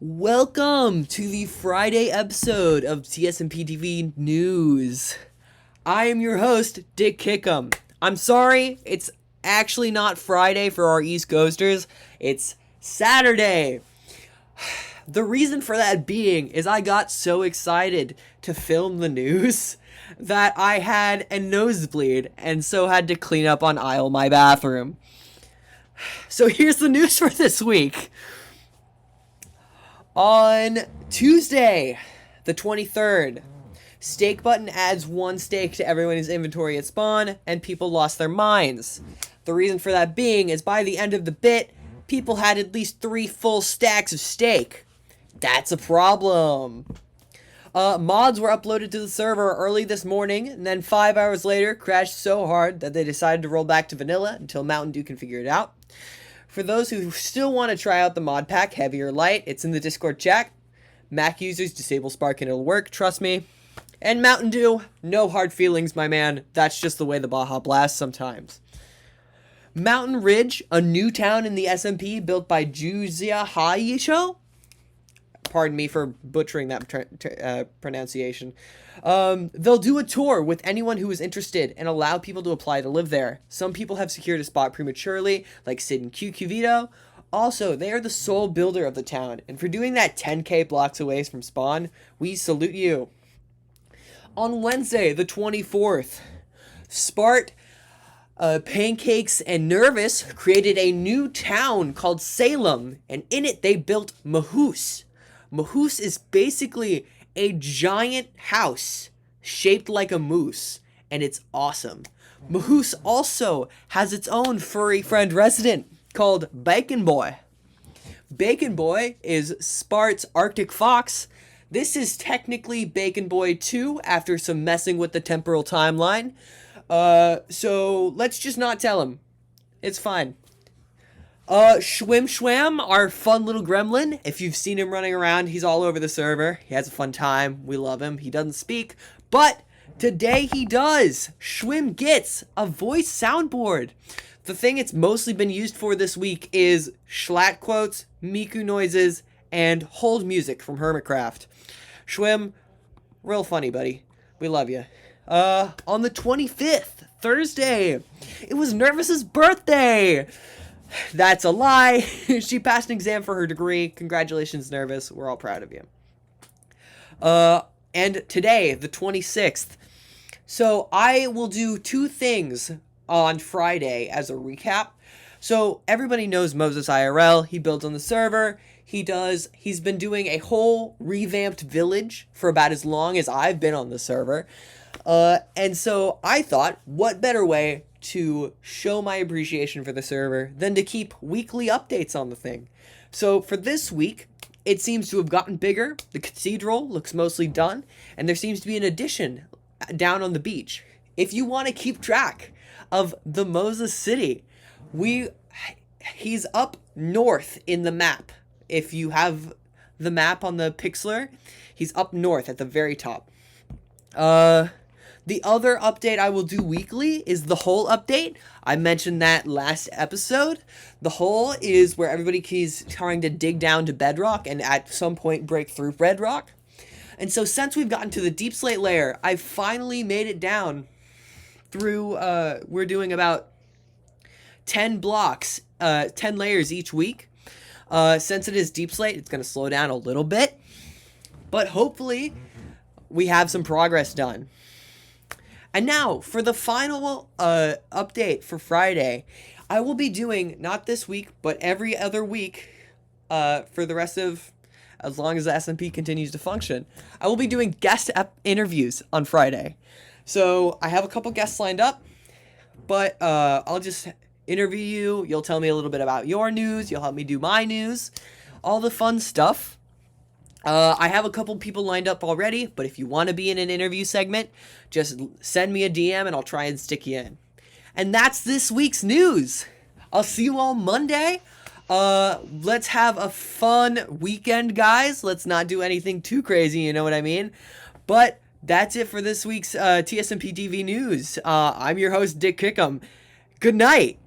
Welcome to the Friday episode of TSMP TV News. I am your host, Dick Kickem. I'm sorry, it's actually not Friday for our East Coasters. It's Saturday. The reason for that being is I got so excited to film the news that I had a nosebleed and so had to clean up on aisle my bathroom. So here's the news for this week. On Tuesday, the 23rd, Steak Button adds one steak to everyone's inventory at spawn, and people lost their minds. The reason for that being is by the end of the bit, people had at least 3 full stacks of steak. That's a problem. Mods were uploaded to the server early this morning, and then 5 hours later crashed so hard that they decided to roll back to vanilla until Mountain Dew can figure it out. For those who still want to try out the mod pack, heavy or light, it's in the Discord chat. Mac users, disable Spark and it'll work, trust me. And Mountain Dew, no hard feelings, my man. That's just the way the Baja blasts sometimes. Mountain Ridge, a new town in the SMP built by Juzia Hayisho. Pardon me for butchering that pronunciation. They'll do a tour with anyone who is interested and allow people to apply to live there. Some people have secured a spot prematurely, like Sid and QQVito. Also, they are the sole builder of the town, and for doing that 10k blocks away from spawn, we salute you. On Wednesday, the 24th, Spart, Pancakes, and Nervous created a new town called Salem, and in it they built Mahoos. Mahoos is basically a giant house shaped like a moose, and it's awesome. Mahoos also has its own furry friend resident called Bacon Boy. Bacon Boy is Spart's Arctic Fox. This is technically Bacon Boy 2 after some messing with the temporal timeline. So let's just not tell him. It's fine. Schwim, our fun little gremlin. If you've seen him running around, he's all over the server. He has a fun time. We love him. He doesn't speak, but today he does. Schwim gets a voice soundboard. The thing it's mostly been used for this week is Schlatt quotes, Miku noises, and hold music from Hermitcraft. Schwim, real funny, buddy. We love you. On the 25th, Thursday, it was Nervous's birthday. That's a lie. She passed an exam for her degree. Congratulations, Nervous. We're all proud of you. And today, the 26th. So I will do 2 things on Friday as a recap. So everybody knows Moses IRL. He builds on the server. He's been doing a whole revamped village for about as long as I've been on the server. And so I thought, what better way to show my appreciation for the server than to keep weekly updates on the thing. So for this week, it seems to have gotten bigger. The cathedral looks mostly done, and there seems to be an addition down on the beach. If you want to keep track of the Moses City, he's up north in the map. If you have the map on the Pixlr, he's up north at the very top. The other update I will do weekly is the hole update. I mentioned that last episode. The hole is where everybody keeps trying to dig down to bedrock and at some point break through bedrock. And so since we've gotten to the deep slate layer, I've finally made it down through, we're doing about 10 blocks, 10 layers each week. Since it is deep slate, it's going to slow down a little bit. But hopefully we have some progress done. And now, for the final update for Friday, I will be doing, not this week, but every other week for the rest of, as long as the SMP continues to function, I will be doing guest interviews on Friday. So, I have a couple guests lined up, but I'll just interview you. You'll tell me a little bit about your news. You'll help me do my news. All the fun stuff. I have a couple people lined up already, but if you want to be in an interview segment, just send me a DM and I'll try and stick you in. And that's this week's news. I'll see you all Monday. Let's have a fun weekend, guys. Let's not do anything too crazy, you know what I mean? But that's it for this week's TSMP TV news. I'm your host, Dick Kickem. Good night.